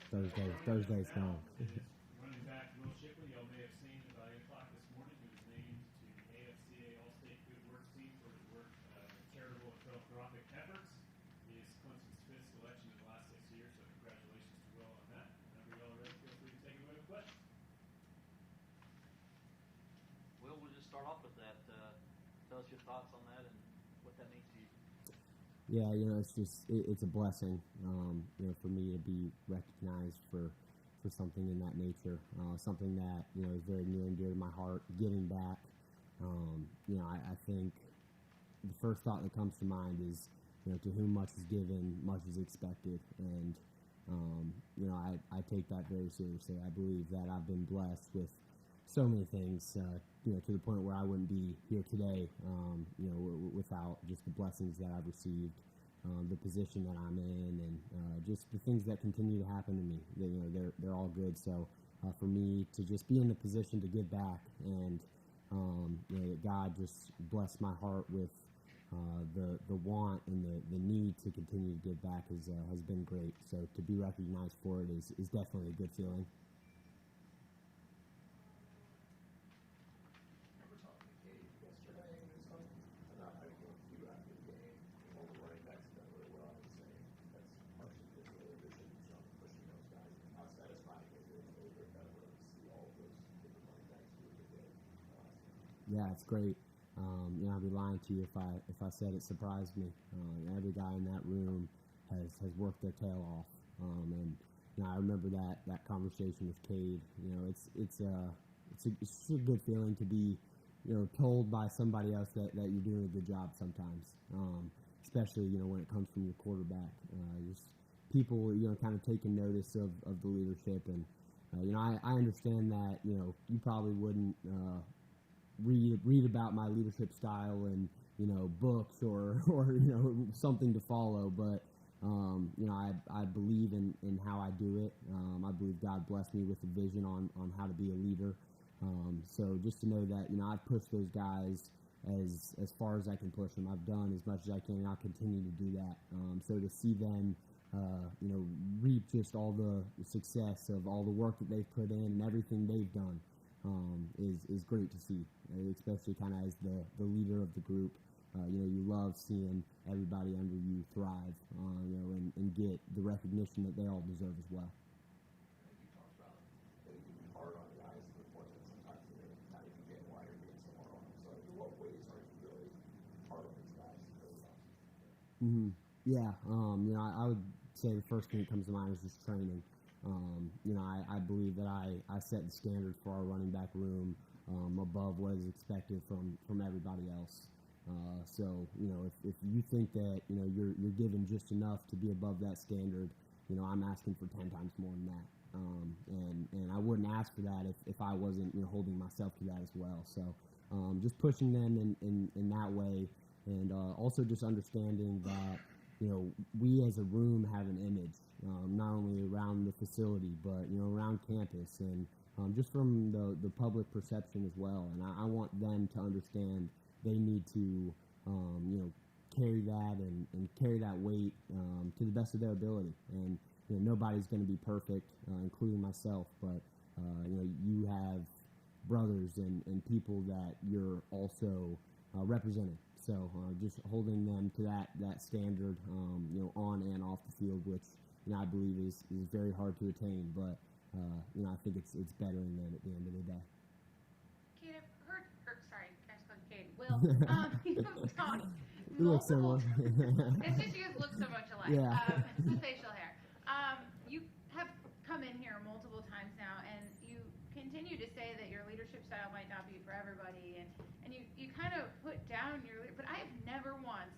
Thursday's gone. Running back Will Shipley, y'all may have seen about 8 o'clock this morning, he was named to the AFCA Allstate Good Works team for his work, charitable and philanthropic efforts. He is Clemson's 5th selection in the last 6 years, so congratulations to Will on that. Whenever y'all are ready, feel free to take it away with questions. Will, we'll just start off with that. Tell us your thoughts on that and what that means to you. Yeah, it's a blessing, for me to be recognized for something in that nature, something that, is very near and dear to my heart, giving back. I think the first thought that comes to mind is, to whom much is given, much is expected. And, I take that very seriously. I believe that I've been blessed with so many things, to the point where I wouldn't be here today, without just the blessings that I've received, the position that I'm in, and just the things that continue to happen to me. They're all good. So for me to just be in the position to give back, and God just blessed my heart with the want and the need to continue to give back has been great. So to be recognized for it is definitely a good feeling. Yeah, it's great. I'd be lying to you if I said it surprised me. Every guy in that room has worked their tail off, and I remember that conversation with Cade. It's a good feeling to be told by somebody else that you're doing a good job sometimes, especially when it comes from your quarterback. Just people kind of taking notice of the leadership, and I understand that you probably wouldn't. Read about my leadership style and books or something to follow, but I believe in how I do it. I believe God blessed me with a vision on how to be a leader. So just to know that I've pushed those guys as far as I can push them. I've done as much as I can, and I'll continue to do that. So to see them reap just all the success of all the work that they've put in and everything they've done. Is great to see, especially kind of as the leader of the group. You love seeing everybody under you thrive, and get the recognition that they all deserve as well. You talked about that it can be hard on guys to the point that sometimes they're not even getting why you're being so hard on them. So in what ways are you really hard on these guys? Mm-hmm. Yeah, I would say the first thing that comes to mind is just training. I believe that I set the standard for our running back room above what is expected from everybody else. So if you think that you're given just enough to be above that standard, I'm asking for 10 times more than that. And I wouldn't ask for that if I wasn't holding myself to that as well. So just pushing them in that way, and also just understanding that we as a room have an image. Not only around the facility, but around campus, and just from the public perception as well. And I want them to understand they need to carry that and carry that weight to the best of their ability. And nobody's going to be perfect, including myself. But you have brothers and people that you're also representing. So just holding them to that standard, on and off the field, which I believe is very hard to attain, but I think it's better in them at the end of the day. Cade, I've heard sorry, I was calling Cade. Will, you've talked. You look similar. It's just you guys look so much alike. Yeah. It's the facial hair. You have come in here multiple times now, and you continue to say that your leadership style might not be for everybody, and you kind of put down your leader, but I have never once,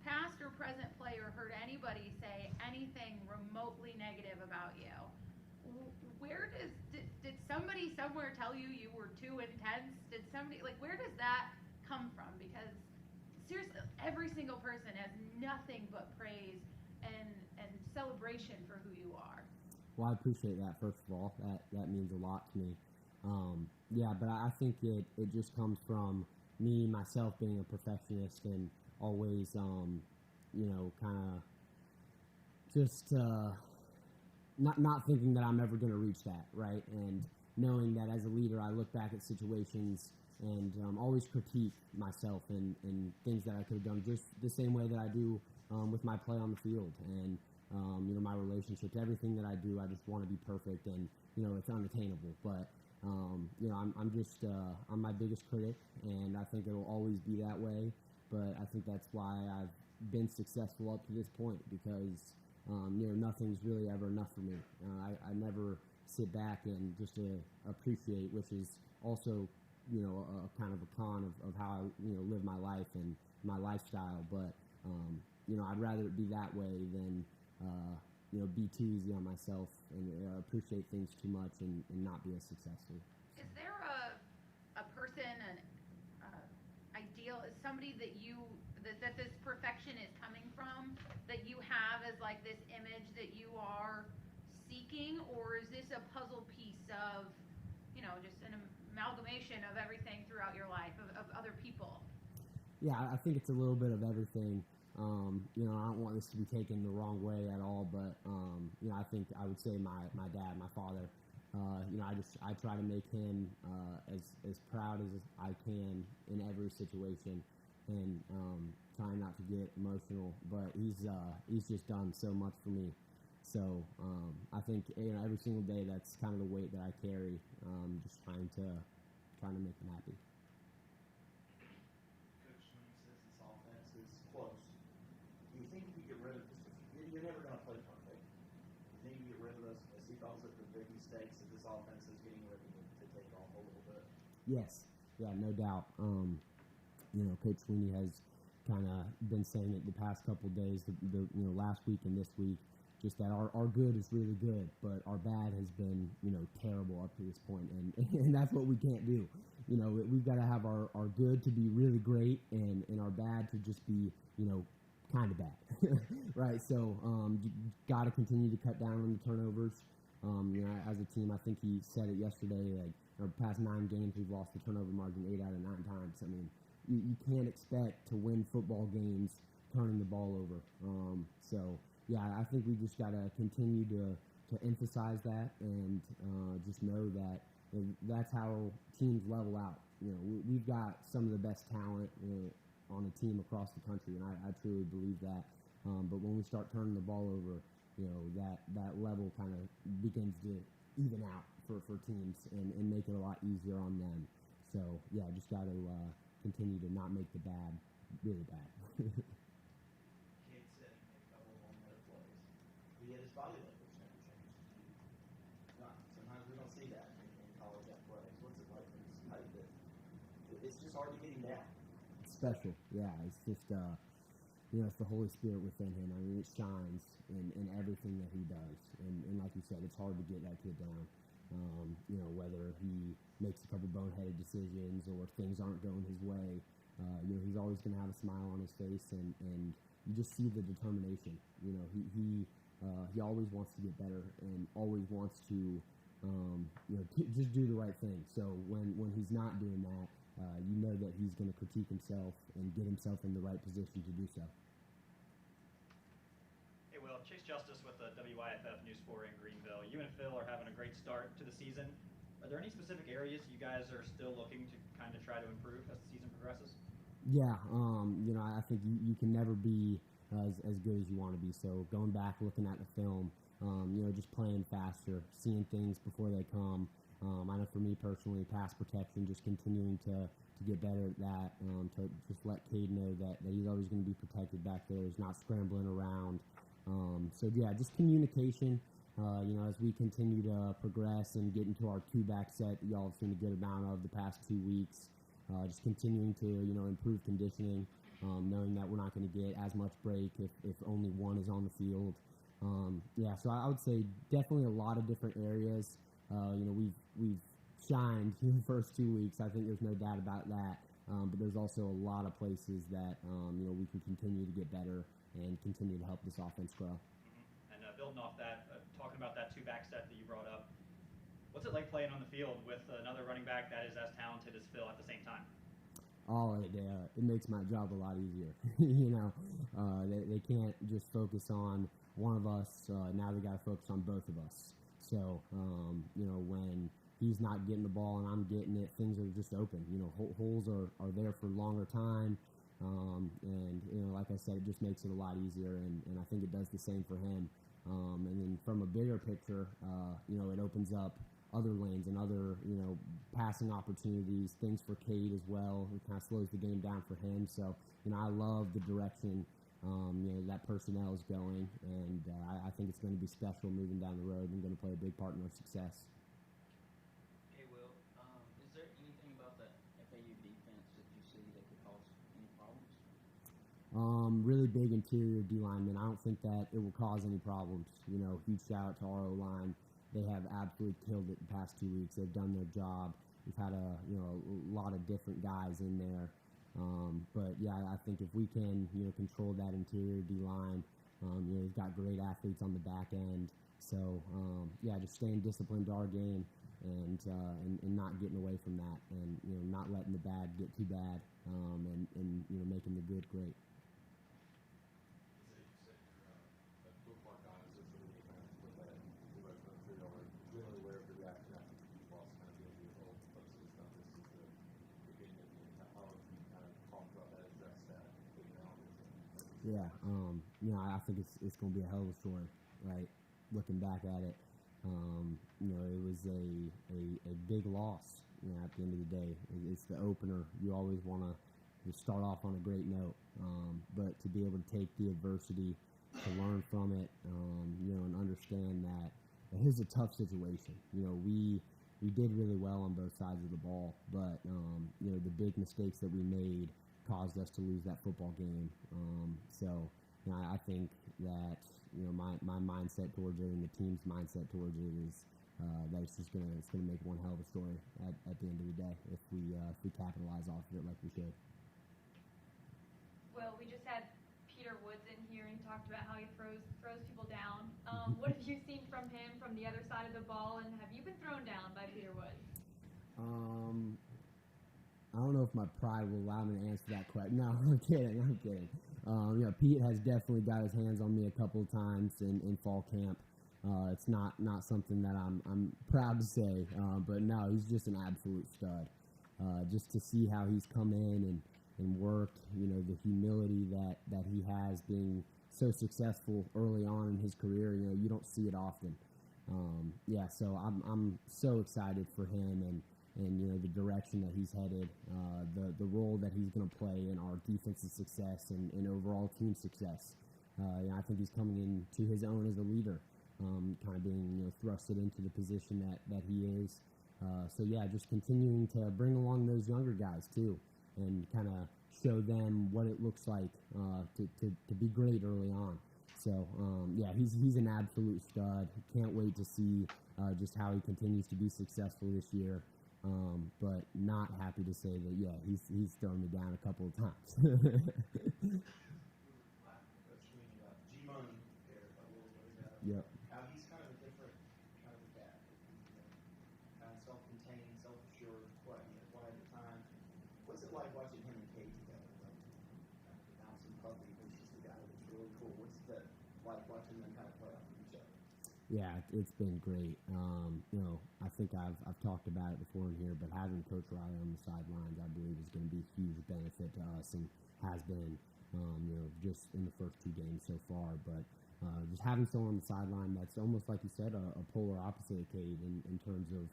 past or present player, heard anybody say anything remotely negative about you. Where did somebody somewhere tell you were too intense? Did somebody, where does that come from? Because seriously, every single person has nothing but praise and celebration for who you are. Well, I appreciate that, first of all. That means a lot to me. Yeah, but I think it just comes from me, myself, being a perfectionist and always, kind of just not thinking that I'm ever going to reach that, right? And knowing that as a leader, I look back at situations and always critique myself and things that I could have done just the same way that I do with my play on the field and, my relationships, everything that I do, I just want to be perfect and, it's unattainable. But, I'm just, I'm my biggest critic, and I think it'll always be that way. But I think that's why I've been successful up to this point because, nothing's really ever enough for me. I never sit back and just appreciate, which is also, a kind of a con of how I, live my life and my lifestyle. But, I'd rather it be that way than, be too easy on myself and appreciate things too much and not be as successful. Is there a person, an ideal, is somebody that that this perfection is coming from, that you have as like this image that you are seeking, or is this a puzzle piece of, just an amalgamation of everything throughout your life, of other people? Yeah, I think it's a little bit of everything. I don't want this to be taken the wrong way at all, but, I think I would say my dad, my father, I try to make him as proud as I can in every situation and trying not to get emotional, but he's just done so much for me. So I think every single day that's kind of the weight that I carry, just trying to make him happy. Coach, when he says this offense is close, do you think if you get rid of you're never going to play perfect? Do you think you get rid of those, as he calls it, the big mistakes that this offense is getting ready to take off a little bit? Yes, yeah, no doubt. Coach Sweeney has kind of been saying it the past couple of days, the last week and this week, just that our good is really good, but our bad has been, terrible up to this point, and that's what we can't do. We've got to have our good to be really great and our bad to just be, kind of bad, right? So you got to continue to cut down on the turnovers. As a team, I think he said it yesterday, like our past 9 games, we've lost the turnover margin 8 out of 9 times. I mean, you can't expect to win football games turning the ball over. So, yeah, I think we just got to continue to emphasize that and just know that that's how teams level out. We've got some of the best talent on a team across the country, and I truly believe that. But when we start turning the ball over, that level kind of begins to even out for teams and make it a lot easier on them. So, yeah, just got to continue to not make the bad really bad. Cade said he made a couple of one-minute plays. He had his body language never changed. Sometimes we don't see that in college athletics. What's it like when he's tight? It's just hard to get him down. It's special, yeah. It's just, it's the Holy Spirit within him. I mean, it shines in everything that he does. And like you said, it's hard to get that kid down. Whether he makes a couple boneheaded decisions or things aren't going his way, he's always going to have a smile on his face, and you just see the determination. He always wants to get better and always wants to, just do the right thing. So when he's not doing that, you know that he's going to critique himself and get himself in the right position to do so. Hey, Will. Chase Justice with the WIFF News 4 in Greenville. You and Phil are having a great start to the season. Are there any specific areas you guys are still looking to kind of try to improve as the season progresses? Yeah, I think you can never be as good as you want to be. So going back, looking at the film, just playing faster, seeing things before they come. I know for me personally, pass protection, just continuing to get better at that, to just let Cade know that he's always going to be protected back there. He's not scrambling around. So, yeah, just communication, as we continue to progress and get into our 2-back set that y'all have seen a good amount of the past 2 weeks. Just continuing to, improve conditioning, knowing that we're not going to get as much break if only one is on the field. So I would say definitely a lot of different areas. We've shined in the first 2 weeks. I think there's no doubt about that. But there's also a lot of places that, we can continue to get better and continue to help this offense grow. Mm-hmm. And building off that, talking about that 2-back set that you brought up, what's it like playing on the field with another running back that is as talented as Phil at the same time? Oh, it makes my job a lot easier. You know, they can't just focus on one of us. Now they got to focus on both of us. So, you know, when he's not getting the ball and I'm getting it, things are just open. You know, holes are there for longer time. And, you know, like I said, it just makes it a lot easier. And I think it does the same for him. And then from a bigger picture, you know, it opens up other lanes and other, you know, passing opportunities, things for Cade as well. It kind of slows the game down for him. So, you know, I love the direction, you know, that personnel is going. And I think it's going to be special moving down the road and going to play a big part in our success. Hey, Will, is there anything about the FAU defense that you see that could cause any problems? Really big interior D lineman. I don't think that it will cause any problems. You know, huge shout out to our O-line. They have absolutely killed it the past 2 weeks. They've done their job. We've had a lot of different guys in there. But yeah, I think if we can, you know, control that interior D line, you know, we've got great athletes on the back end. So yeah, just staying disciplined to our game and not getting away from that, and you know, not letting the bad get too bad, and you know, making the good great. Yeah, you know, I think it's going to be a hell of a story, right? Looking back at it, you know, it was a big loss. You know, at the end of the day, it's the opener. You always want to start off on a great note, but to be able to take the adversity, to learn from it, you know, and understand that it is a tough situation. You know, we did really well on both sides of the ball, but you know, the big mistakes that we made caused us to lose that football game. So, you know, I think that, you know, my mindset towards it and the team's mindset towards it is that it's gonna make one hell of a story at the end of the day if we capitalize off of it like we should. Well, we just had Peter Woods in here and he talked about how he throws people down. What have you seen from him from the other side of the ball, and have you been thrown down by Peter Woods? I don't know if my pride will allow me to answer that question. No, I'm kidding. You know, Pete has definitely got his hands on me a couple of times in fall camp. It's not something that I'm proud to say, but no, he's just an absolute stud. Just to see how he's come in and worked, you know, the humility that he has being so successful early on in his career, you know, you don't see it often. Yeah, so I'm so excited for him and you know, the direction that he's headed, the role that he's going to play in our defensive success and overall team success. You know, I think he's coming into his own as a leader, kind of being, you know, thrusted into the position that he is. So yeah, just continuing to bring along those younger guys too, and kind of show them what it looks like to be great early on. So yeah, he's an absolute stud. Can't wait to see just how he continues to be successful this year. But not happy to say that, yeah, he's thrown me down a couple of times. G-Money there a little bit ago. Yep. How he's kind of a different kind of a cat. He's, you know, kind of self-contained, self-assured, quiet at a time. What's it like watching him and Cade together? Like, kind of the bouncing puppy, which is the guy that's really cool. What's that like watching them kind of play off of each other? Yeah, it's been great. You know, I think I've talked about it before in here, but having Coach Riley on the sidelines, I believe, is going to be a huge benefit to us and has been, you know, just in the first two games so far. But just having someone on the sideline that's almost like you said, a polar opposite of Cade in terms of,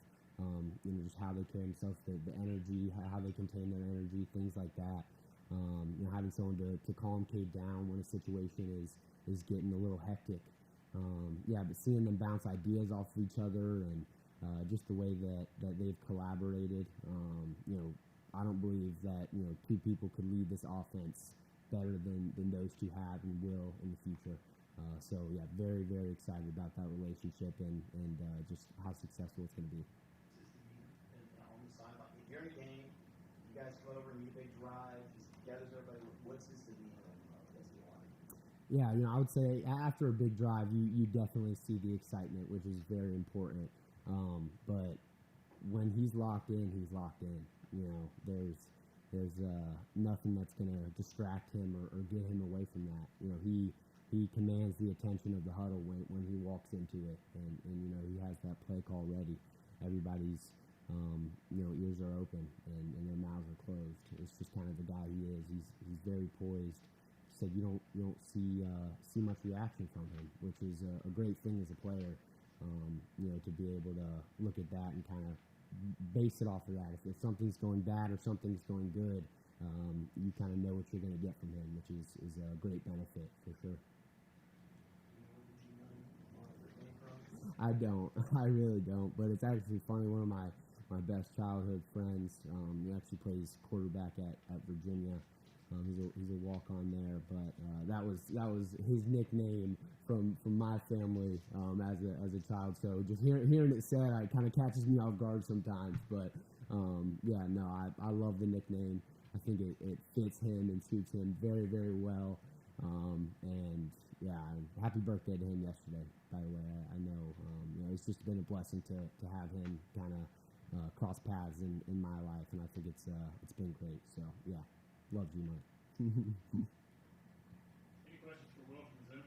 you know, just how they carry themselves, the energy, how they contain their energy, things like that. You know, having someone to calm Cade down when a situation is getting a little hectic. Yeah, but seeing them bounce ideas off of each other and just the way that they've collaborated, you know, I don't believe that, you know, two people could lead this offense better than those two have and will in the future. So, yeah, very, very excited about that relationship and just how successful it's going to be. On the sideline, if you're in a game, you guys come over and you big drive, just gathers everybody. What's his demeanor? What's he like? Yeah, you know, I would say after a big drive, you definitely see the excitement, which is very important. But when he's locked in, he's locked in. You know, there's there's nothing that's going to distract him or get him away from that. You know, he commands the attention of the huddle when he walks into it, and you know, he has that play call ready. Everybody's you know, ears are open and their mouths are closed. It's just kind of the guy he is. He's very poised. Said you don't see much reaction from him, which is a great thing as a player. You know, to be able to look at that and kind of base it off of that. If something's going bad or something's going good, you kind of know what you're going to get from him, which is a great benefit for sure. I don't. I really don't. But it's actually funny. One of my best childhood friends, he actually plays quarterback at Virginia. He's a walk-on there, but that was his nickname from my family as a child. So just hearing it said, it kind of catches me off guard sometimes. But yeah, no, I love the nickname. I think it fits him and suits him very, very well. And yeah, happy birthday to him yesterday. By the way, I know you know, it's just been a blessing to have him kind of cross paths in my life, and I think it's been great. So yeah. Love you, Mike. Any questions for Will from Zoom?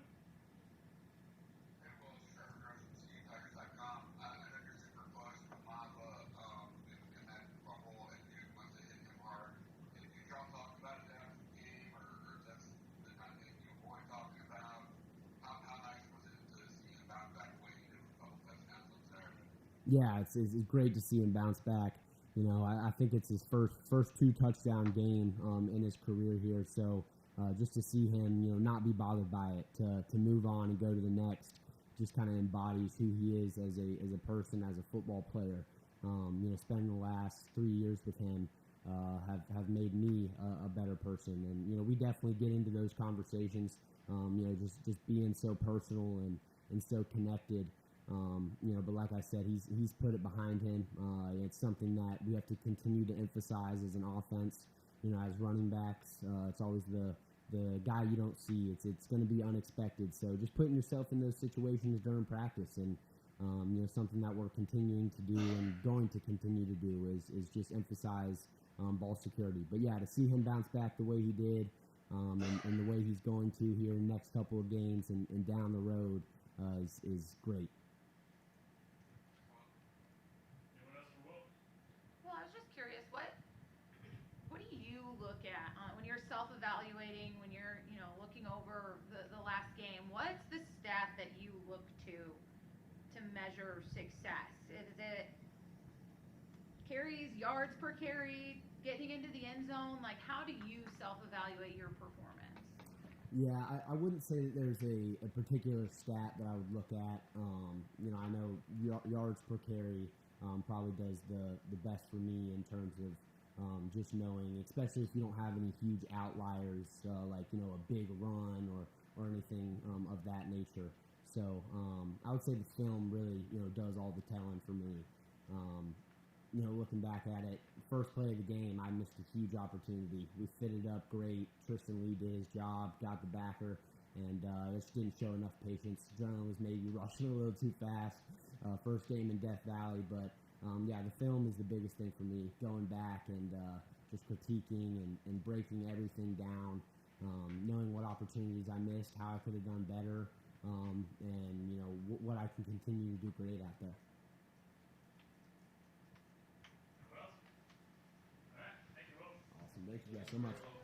Hey, Will, it's Trevor Gross from CTigers.com. I know you're super close with Mafah in that bubble, and you must have hit him hard. Did y'all talk about it after the game, or is that the kind of thing you avoid talking about? How nice was it to see him bounce back the way he did with a couple touchdowns on Saturday? Yeah, it's great to see him bounce back. You know, I think it's his first 2 touchdown game in his career here. So just to see him, you know, not be bothered by it, to move on and go to the next, just kind of embodies who he is as a person, as a football player. You know, spending the last 3 years with him have made me a better person. And you know, we definitely get into those conversations. You know, just being so personal and so connected. You know, but like I said, he's put it behind him. It's something that we have to continue to emphasize as an offense. You know, as running backs, it's always the guy you don't see. It's going to be unexpected. So just putting yourself in those situations during practice, and you know, something that we're continuing to do and going to continue to do is just emphasize ball security. But yeah, to see him bounce back the way he did, and the way he's going to here in the next couple of games and down the road is great. Well, I was just curious, what do you look at when you're self-evaluating, when you're, you know, looking over the last game? What's the stat that you look to measure success? Is it carries, yards per carry, getting into the end zone? Like, how do you self-evaluate your performance? Yeah, I wouldn't say that there's a particular stat that I would look at. You know, I know yards per carry probably does the best for me in terms of just knowing, especially if you don't have any huge outliers, like, you know, a big run or anything of that nature. So I would say the film really, you know, does all the telling for me. You know, looking back at it, first play of the game, I missed a huge opportunity. We fitted up great. Tristan Lee did his job, got the backer, and just didn't show enough patience. John was maybe rushing a little too fast. First game in Death Valley, but yeah, the film is the biggest thing for me. Going back and just critiquing and breaking everything down, knowing what opportunities I missed, how I could have done better, and you know what I can continue to do great out there. Well, all right. Thank you, Will. Awesome. Thank you guys so much.